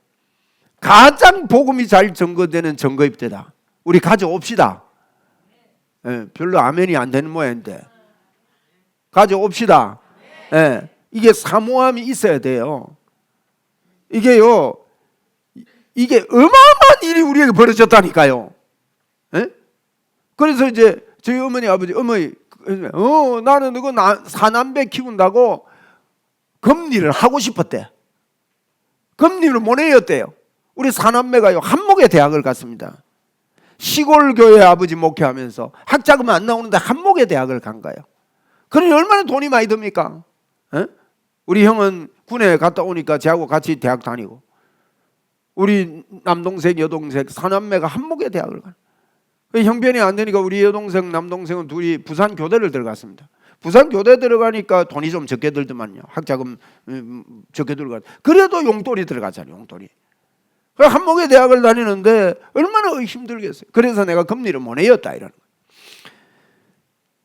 가장 복음이 잘 증거되는 증거입니다. 우리 가져옵시다. 예, 별로 아멘이 안 되는 모양인데 가져옵시다. 예, 이게 사모함이 있어야 돼요. 이게요, 이게 어마어마한 일이 우리에게 벌어졌다니까요. 예? 그래서 이제 저희 어머니 아버지 나는 이거 사남매 키운다고 금리를 하고 싶었대. 금리를 못 내었대요. 우리 사남매가요 한목에 대학을 갔습니다. 시골 교회 아버지 목회하면서 학자금 안 나오는데 한목에 대학을 간 거예요. 그러니 얼마나 돈이 많이 듭니까? 에? 우리 형은 군에 갔다 오니까 저하고 같이 대학 다니고, 우리 남동생 여동생 사남매가 한목에 대학을 가요. 형편이 안 되니까 우리 여동생 남동생은 둘이 부산 교대를 들어갔습니다. 부산 교대 들어가니까 돈이 좀 적게 들더만요. 학자금 적게 들어가. 그래도 용돈이 들어가잖아요. 용돈이. 한목에 대학을 다니는데 얼마나 힘들겠어요. 그래서 내가 금리를 못 내었다 이러는 거예요.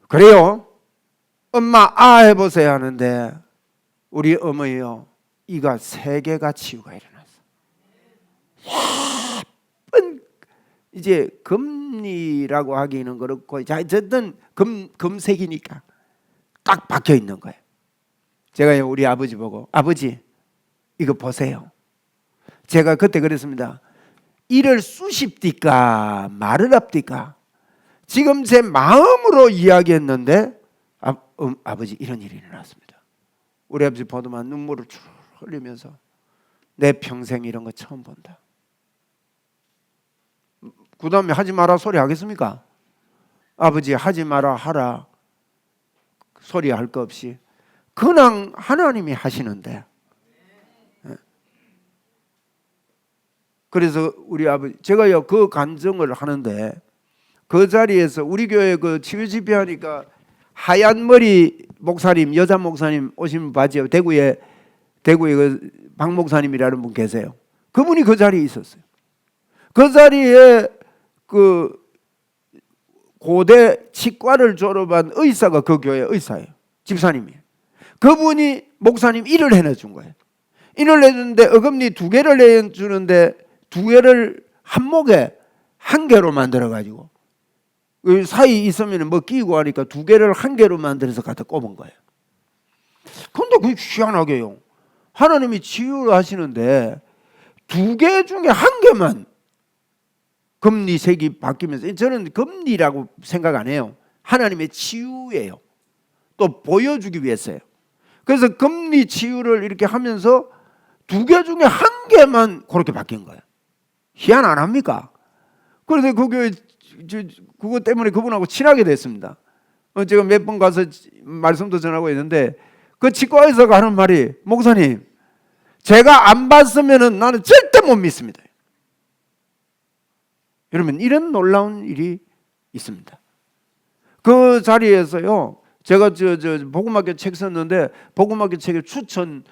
그래요. 엄마 해보세요 하는데 우리 어머니요, 이가 3개가 치유가 일어났어. 예쁜, 이제 금리라고 하기는 그렇고 어쨌든 금색이니까 딱 박혀 있는 거예요. 제가 우리 아버지 보고, 아버지 이거 보세요. 제가 그때 그랬습니다. 이를 쑤십디까 말을 합디까. 지금 제 마음으로 이야기했는데 아버지 이런 일이 일어났습니다. 우리 아버지 보더만 눈물을 쭉 흘리면서 내 평생 이런 거 처음 본다. 그 다음에 하지 마라 소리 하겠습니까? 아버지 하지 마라 하라 소리 할 거 없이 그냥 하나님이 하시는데. 그래서 우리 아버지, 제가요 그 간증을 하는데 그 자리에서 우리 교회 그 치유 집회 하니까 하얀 머리 목사님, 여자 목사님 오신 분 봤죠? 대구에 그 박 목사님이라는 분 계세요. 그분이 그 자리에 있었어요. 그 자리에 그 고대 치과를 졸업한 의사가 그 교회 의사예요. 집사님이에요. 그분이 목사님 일을 해내준 거예요. 일을 해주는데 어금니 2개를 내주는데 2개를 한목에 1개로 만들어가지고 그 사이 있으면 뭐 끼고 하니까 2개를 1개로 만들어서 갖다 꼽은 거예요. 근데 그게 희한하게요. 하나님이 치유를 하시는데 2개 중에 1개만 금리색이 바뀌면서, 저는 금리라고 생각 안 해요. 하나님의 치유예요. 또 보여주기 위해서요. 그래서 금리 치유를 이렇게 하면서 2개 중에 1개만 그렇게 바뀐 거예요. 희한 안 합니까? 그래서 그 교회 그것 때문에 그분하고 친하게 됐습니다. 제가 몇 번 가서 말씀도 전하고 있는데 그 치과에서 하는 말이, 목사님 제가 안 봤으면 나는 절대 못 믿습니다. 여러분 이런 놀라운 일이 있습니다. 그 자리에서요 제가 복음학교 책 썼는데 복음학교 책에 추천서를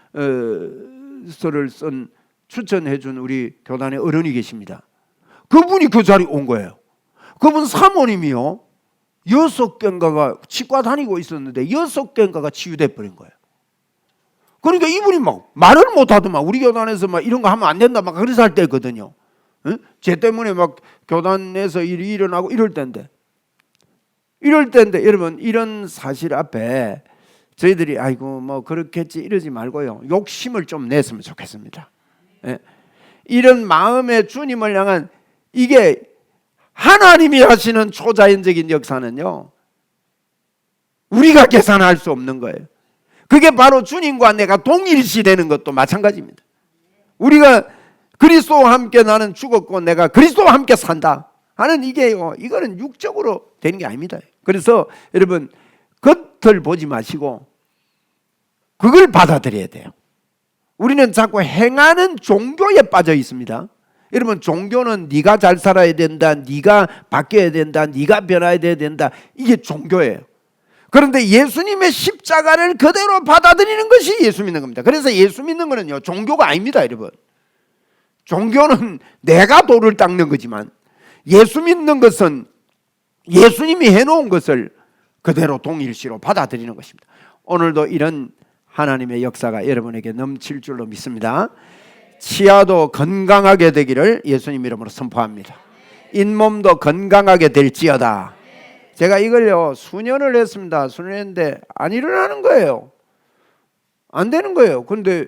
쓴 추천해 준 우리 교단의 어른이 계십니다. 그분이 그 자리에 온 거예요. 그분 사모님이요 6개인가가 치과 다니고 있었는데 6개인가가 치유돼 버린 거예요. 그러니까 이분이 막 말을 못 하더만 우리 교단에서 막 이런 거 하면 안 된다 막 그래서 할 때거든요. 응? 쟤 때문에 막 교단에서 일이 일어나고 이럴 때인데 여러분 이런 사실 앞에 저희들이 아이고 뭐 그렇겠지 이러지 말고요 욕심을 좀 냈으면 좋겠습니다. 예? 이런 마음의 주님을 향한, 이게 하나님이 하시는 초자연적인 역사는요 우리가 계산할 수 없는 거예요. 그게 바로 주님과 내가 동일시 되는 것도 마찬가지입니다. 우리가 그리스도와 함께 나는 죽었고 내가 그리스도와 함께 산다 하는 이게요, 이거는 육적으로 되는 게 아닙니다. 그래서 여러분 겉을 보지 마시고 그걸 받아들여야 돼요. 우리는 자꾸 행하는 종교에 빠져 있습니다. 여러분 종교는 네가 잘 살아야 된다, 네가 바뀌어야 된다, 네가 변화해야 된다, 이게 종교예요. 그런데 예수님의 십자가를 그대로 받아들이는 것이 예수 믿는 겁니다. 그래서 예수 믿는 것은요 종교가 아닙니다. 여러분 종교는 내가 돌을 닦는 거지만 예수 믿는 것은 예수님이 해놓은 것을 그대로 동일시로 받아들이는 것입니다. 오늘도 이런 하나님의 역사가 여러분에게 넘칠 줄로 믿습니다. 치아도 건강하게 되기를 예수님 이름으로 선포합니다. 잇몸도 건강하게 될지어다. 제가 이걸요 수년을 했습니다. 수년 했는데 안 일어나는 거예요. 안 되는 거예요. 근데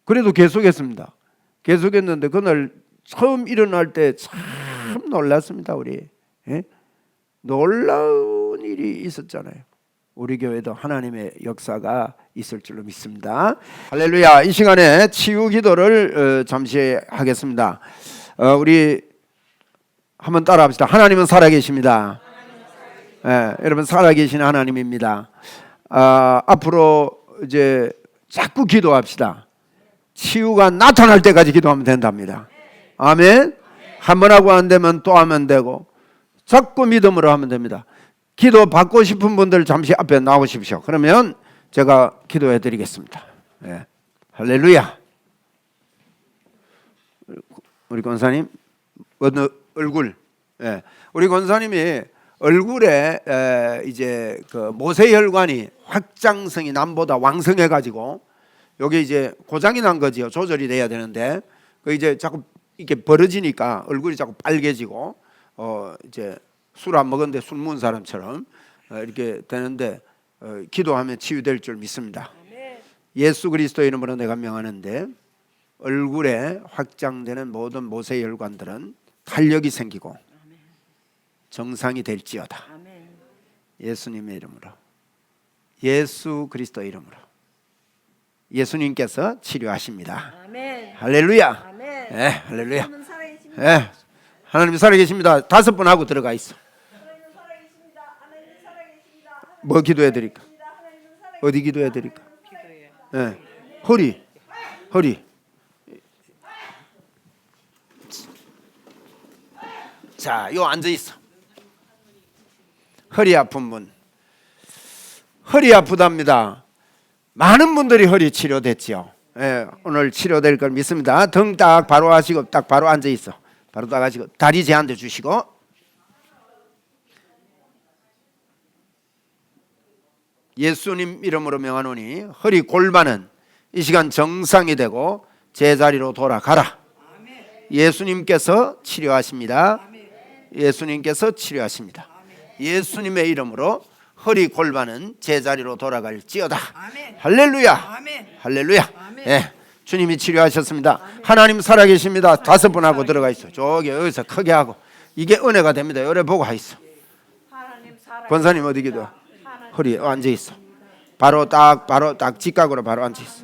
그래도 계속했습니다. 계속했는데 그날 처음 일어날 때 참 놀랐습니다. 우리 놀라운 일이 있었잖아요. 우리 교회도 하나님의 역사가 있을 줄로 믿습니다. 할렐루야. 이 시간에 치유 기도를 잠시 하겠습니다. 우리 한번 따라 합시다. 하나님은 살아계십니다. 여러분 살아계신 하나님입니다. 앞으로 이제 자꾸 기도합시다. 치유가 나타날 때까지 기도하면 된답니다. 아멘. 한 번 하고 안 되면 또 하면 되고 자꾸 믿음으로 하면 됩니다. 기도 받고 싶은 분들 잠시 앞에 나오십시오. 그러면 제가 기도해 드리겠습니다. 할렐루야. 우리 권사님 어느 얼굴 우리 권사님이 얼굴에 이제 그 모세혈관이 확장성이 남보다 왕성해 가지고 여기 이제 고장이 난 거지요. 조절이 돼야 되는데 그 이제 자꾸 이렇게 벌어지니까 얼굴이 자꾸 빨개지고 이제 술 안 먹었는데 술 먹은 사람처럼 이렇게 되는데 기도하면 치유될 줄 믿습니다. 예수 그리스도 이름으로 내가 명하는데 얼굴에 확장되는 모든 모세혈관들은 탄력이 생기고 정상이 될지어다. 예수님의 이름으로, 예수 그리스도 이름으로 예수님께서 치료하십니다. 아멘. 할렐루야. 아멘. 할렐루야. 하나님 살아계십니다. 5번 하고 들어가 있어. 뭐 기도해 드릴까? 어디 기도해 드릴까? 허리. 자, 요 앉아 있어. 허리 아픈 분. 허리 아프답니다. 많은 분들이 허리 치료됐지요. 오늘 치료될 걸 믿습니다. 등 딱 바로 하시고 딱 바로 앉아 있어. 바로 딱 하시고 다리 제한테 주시고 예수님 이름으로 명하노니 허리 골반은 이 시간 정상이 되고 제자리로 돌아가라. 예수님께서 치료하십니다. 예수님께서 치료하십니다. 예수님의 이름으로 허리 골반은 제자리로 돌아갈지어다. 할렐루야. 할렐루야. 주님이 치료하셨습니다. 하나님 살아계십니다. 5번 하고 들어가 있어. 저기 여기서 크게 하고 이게 은혜가 됩니다. 요래 보고 하 있어. 권사님 어디 기도? 허리 앉아 있어. 바로 딱 직각으로 바로 앉아 있어.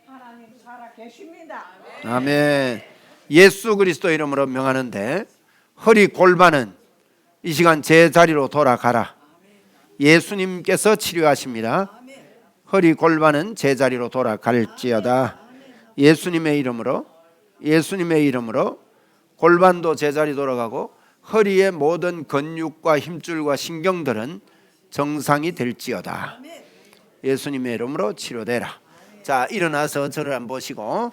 하나님 살아계십니다. 아멘. 예수 그리스도 이름으로 명하는데 허리 골반은 이 시간 제자리로 돌아가라. 예수님께서 치료하십니다. 허리 골반은 제자리로 돌아갈지어다. 예수님의 이름으로 골반도 제자리 돌아가고 허리의 모든 근육과 힘줄과 신경들은 정상이 될지어다. 예수님의 이름으로 치료되라. 자, 일어나서 저를 한번 보시고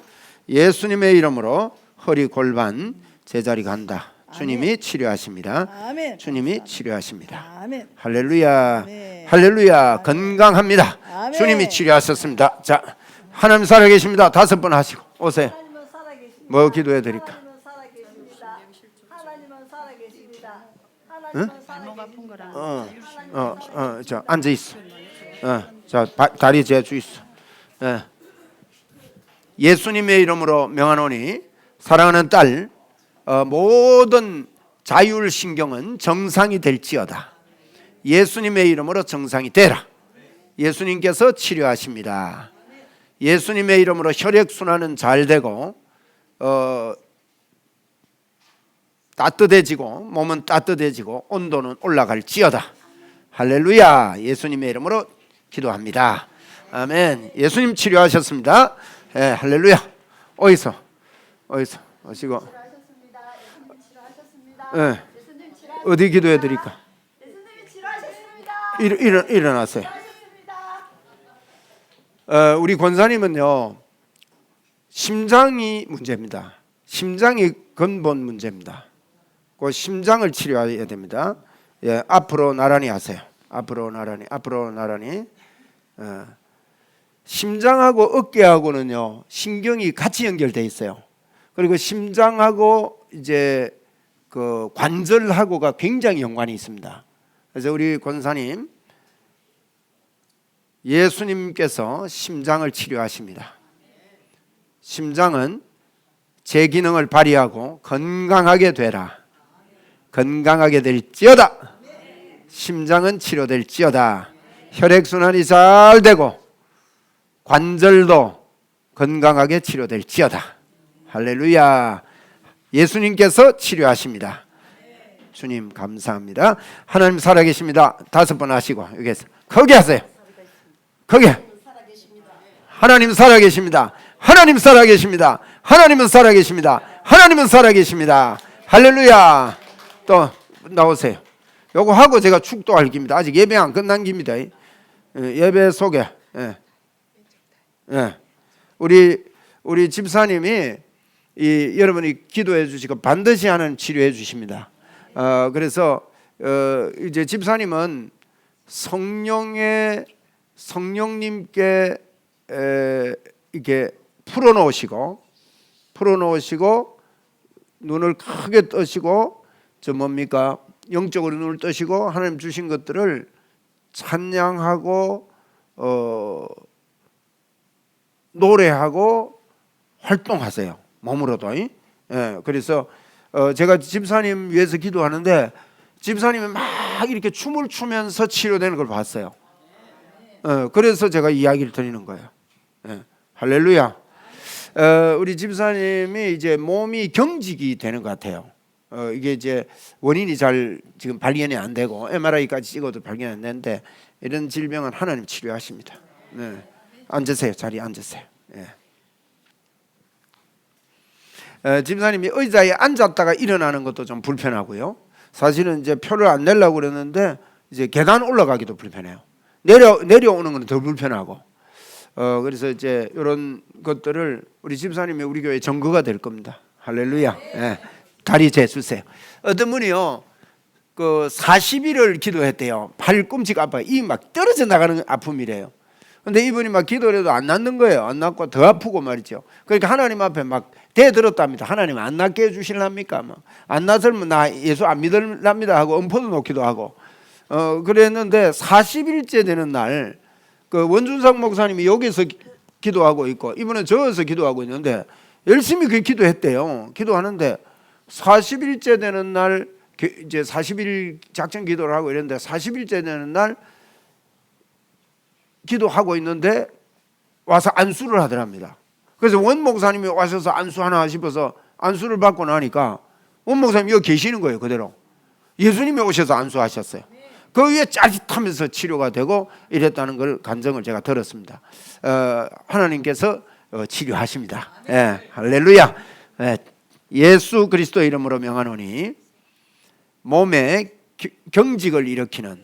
예수님의 이름으로 허리 골반 제자리 간다. 주님이 치료하십니다. 아멘. 주님이 치료하십니다. 아멘. 할렐루야. 아멘. 할렐루야. 건강합니다. 아멘. 주님이 치료하셨습니다. 자, 하나님 살아계십니다. 5번 하시고 오세요. 하나님은 살아계십니다. 뭐 기도해 드릴까? 하나님은 살아계십니다. 하나님은 살아계십니다. 하나님은 살아계십니다. 자, 앉아 있어. 자, 다리 재주 있어. 예수님의 이름으로 명하노니 사랑하는 딸 모든 자율신경은 정상이 될지어다. 예수님의 이름으로 정상이 되라. 예수님께서 치료하십니다. 예수님의 이름으로 혈액순환은 잘 되고 따뜻해지고 몸은 따뜻해지고 온도는 올라갈지어다. 할렐루야. 예수님의 이름으로 기도합니다. 아멘. 예수님 치료하셨습니다. 할렐루야. 어디서 오시고 어디 기도해 드릴까? 일어나세요. 우리 권사님은요 심장이 문제입니다. 심장이 근본 문제입니다. 그 심장을 치료해야 됩니다. 앞으로 나란히 하세요. 앞으로 나란히. 심장하고 어깨하고는요 신경이 같이 연결돼 있어요. 그리고 심장하고 이제 그 관절하고가 굉장히 연관이 있습니다. 그래서 우리 권사님 예수님께서 심장을 치료하십니다. 심장은 제 기능을 발휘하고 건강하게 되라. 건강하게 될지어다. 심장은 치료될지어다. 혈액순환이 잘 되고 관절도 건강하게 치료될지어다. 할렐루야. 예수님께서 치료하십니다. 주님 감사합니다. 하나님 살아계십니다. 5번 하시고 여기서 거기 하세요. 거기. 하나님 살아계십니다. 하나님 살아계십니다. 하나님은 살아계십니다. 하나님은 살아계십니다. 할렐루야. 또 나오세요. 요거 하고 제가 축도할깁니다. 아직 예배 안 끝난깁니다. 예배 소개. 우리 집사님이 여러분이 기도해 주시고 반드시 하는 치료해 주십니다. 그래서 이제 집사님은 성령님께 이렇게 풀어놓으시고 눈을 크게 뜨시고 저 뭡니까 영적으로 눈을 뜨시고 하나님 주신 것들을 찬양하고 노래하고 활동하세요. 몸으로도. 그래서 제가 집사님 위해서 기도하는데 집사님이 막 이렇게 춤을 추면서 치료되는 걸 봤어요. 그래서 제가 이야기를 드리는 거예요. 할렐루야. 우리 집사님이 이제 몸이 경직이 되는 것 같아요. 이게 이제 원인이 잘 지금 발견이 안 되고 MRI까지 찍어도 발견이 안 되는데 이런 질병은 하나님 치료하십니다. 앉으세요. 자리에 앉으세요. 집사님이 의자에 앉았다가 일어나는 것도 좀 불편하고요. 사실은 이제 표를 안 내려고 그랬는데 이제 계단 올라가기도 불편해요. 내려오는 건 더 불편하고. 그래서 이제 이런 것들을 우리 집사님이 우리 교회 전거가 될 겁니다. 할렐루야. 다리 재주세요. 어떤 분이요, 그 40일을 기도했대요. 팔꿈치가 아파요. 이 막 떨어져 나가는 아픔이래요. 근데 이분이 막 기도를 해도 안 낫는 거예요. 안 낫고 더 아프고 말이죠. 그러니까 하나님 앞에 막 대들었답니다. 하나님 안 낫게 해주실랍니까? 안 낫으면 나 예수 안 믿을랍니다 하고 엄포도 놓기도 하고. 그랬는데 40일째 되는 날 그 원준상 목사님이 여기서 기도하고 있고 이분은 저기서 기도하고 있는데 열심히 그 기도했대요. 기도하는데 40일째 되는 날 이제 40일 작전 기도를 하고 이랬는데 40일째 되는 날 기도하고 있는데 와서 안수를 하더랍니다. 그래서 원 목사님이 와셔서 안수 하나 싶어서 안수를 받고 나니까 원 목사님이 여기 계시는 거예요. 그대로 예수님이 오셔서 안수하셨어요. 그 위에 짜릿하면서 치료가 되고 이랬다는 걸 간증을 제가 들었습니다. 하나님께서 치료하십니다. 할렐루야. 예수 그리스도 이름으로 명하노니 몸에 경직을 일으키는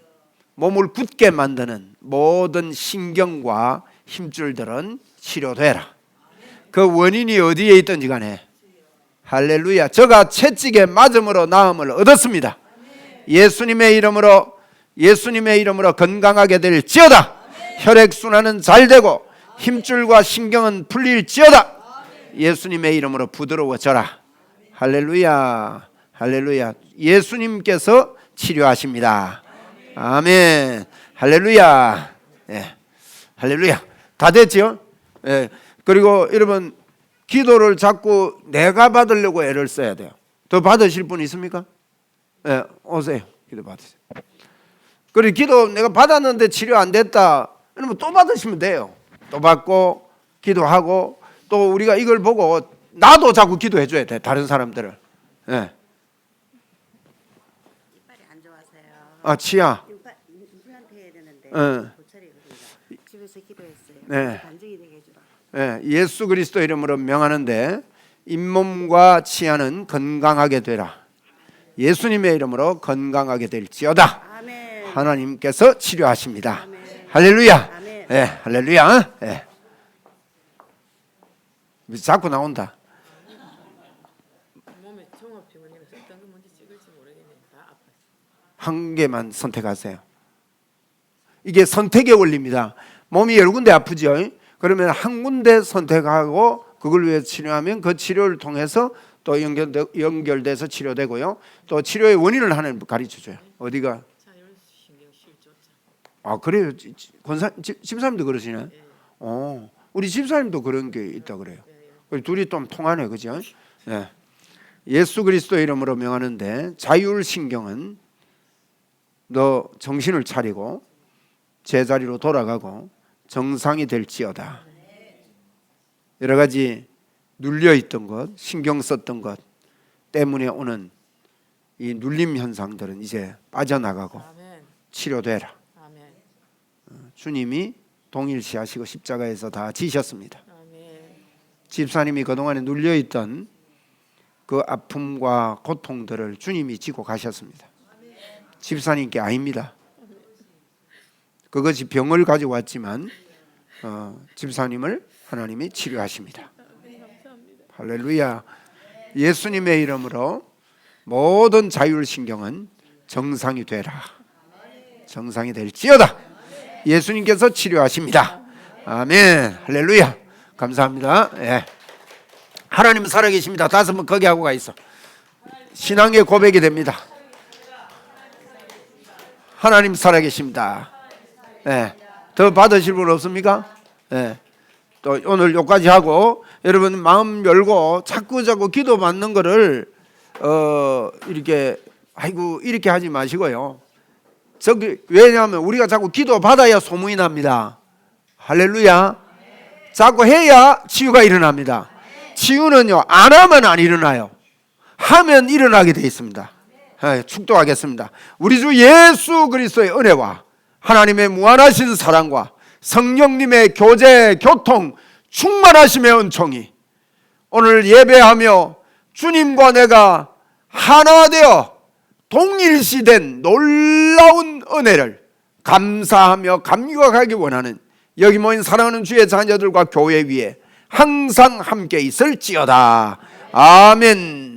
몸을 굳게 만드는 모든 신경과 힘줄들은 치료되라. 그 원인이 어디에 있든지 간에 할렐루야. 저가 채찍에 맞음으로 나음을 얻었습니다. 예수님의 이름으로 건강하게 될지어다. 혈액순환은 잘 되고 힘줄과 신경은 풀릴지어다. 예수님의 이름으로 부드러워져라. 할렐루야. 할렐루야. 예수님께서 치료하십니다. 아멘. 할렐루야. 할렐루야. 다 됐죠? 그리고 여러분 기도를 자꾸 내가 받으려고 애를 써야 돼요. 더 받으실 분 있습니까? 오세요. 기도 받으세요. 그리고 기도 내가 받았는데 치료 안 됐다. 그러면 또 받으시면 돼요. 또 받고 기도하고 또 우리가 이걸 보고 나도 자꾸 기도해 줘야 돼. 다른 사람들을. 이빨이 안 좋아서요. 치아. 임플란트 해야 되는데 고철이거든요. 집에서 기도했어요. 반증이 되게 해주라. 예수 그리스도 이름으로 명하는데 잇몸과 치아는 건강하게 되라. 예수님의 이름으로 건강하게 될지어다. 아멘. 하나님께서 치료하십니다. 아멘. 할렐루야. 아멘. 할렐루야. 자꾸 나온다. 몸에 종합병원이라서 어떤 거 먼저 찍을지 모르겠네. 다 아파. 한 개만 선택하세요. 이게 선택의 원리입니다. 몸이 여러 군데 아프죠. 그러면 한 군데 선택하고 그걸 위해 치료하면 그 치료를 통해서 또 연결돼서 치료되고요. 또 치료의 원인을 하나님 가르쳐줘요. 어디가? 자율신경 실조증. 아 그래요? 집사님도 그러시네. 우리 집사님도 그런 게 있다 그래요. 둘이 좀 통하네, 그죠? 예. 예수 그리스도 이름으로 명하는데 자율신경은 너 정신을 차리고 제자리로 돌아가고 정상이 될지어다. 여러 가지 눌려 있던 것, 신경 썼던 것 때문에 오는 이 눌림 현상들은 이제 빠져나가고 아멘. 치료되라. 아멘. 주님이 동일시하시고 십자가에서 다 지셨습니다. 아멘. 집사님이 그동안에 눌려 있던 그 아픔과 고통들을 주님이 지고 가셨습니다. 집사님께 아닙니다. 그것이 병을 가지고 왔지만 집사님을 하나님이 치료하십니다. 할렐루야. 예수님의 이름으로 모든 자율신경은 정상이 되라. 정상이 될지어다. 예수님께서 치료하십니다. 아멘. 할렐루야. 감사합니다. 예. 하나님 살아계십니다. 5번 거기 하고 가 있어. 신앙의 고백이 됩니다. 하나님 살아계십니다. 예. 더 받으실 분 없습니까? 예. 또 오늘 여기까지 하고 여러분 마음 열고 자꾸 기도 받는 거를 이렇게 아이고 이렇게 하지 마시고요. 왜냐하면 우리가 자꾸 기도 받아야 소문이 납니다. 할렐루야. 자꾸 해야 치유가 일어납니다. 치유는요 안 하면 안 일어나요. 하면 일어나게 돼 있습니다. 축도하겠습니다. 우리 주 예수 그리스도의 은혜와 하나님의 무한하신 사랑과 성령님의 교제, 교통, 충만하심의 은총이 오늘 예배하며 주님과 내가 하나 되어 동일시된 놀라운 은혜를 감사하며 감격하기 원하는 여기 모인 사랑하는 주의 자녀들과 교회 위에 항상 함께 있을지어다. 아멘.